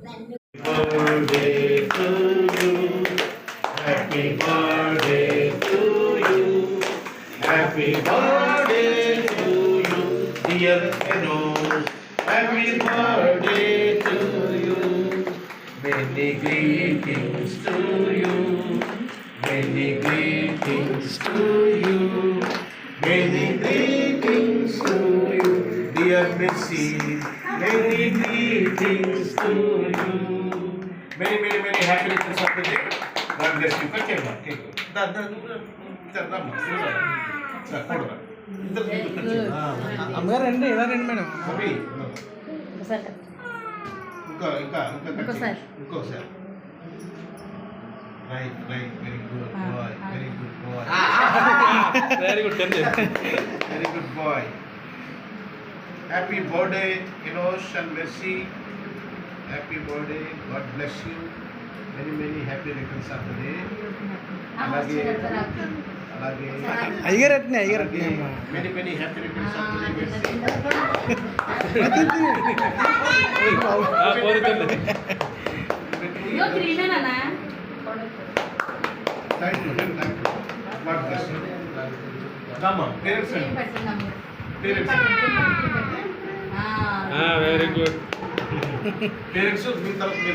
Birthday to you. Happy birthday to you. Happy birthday to you, dear Enos. Happy birthday to you. Many greetings to you. Many greetings to you. Many greetings to you, dear Missy. Many greetings to you. Many happy returns of the day. God bless you. Cake. అమ్మగారు రండి ఇలా రండి madam. ఇంకోసారి right very good boy very good boy very good very good boy happy birthday Enos and Mercy. Happy birthday God bless you many happy returns of the day. అలాగే అయ్యగారు అయ్యగారు many happy returns of the day Mercy. Thank you. God bless you. Come on, parents. Very good. Parents, మీ తరఫు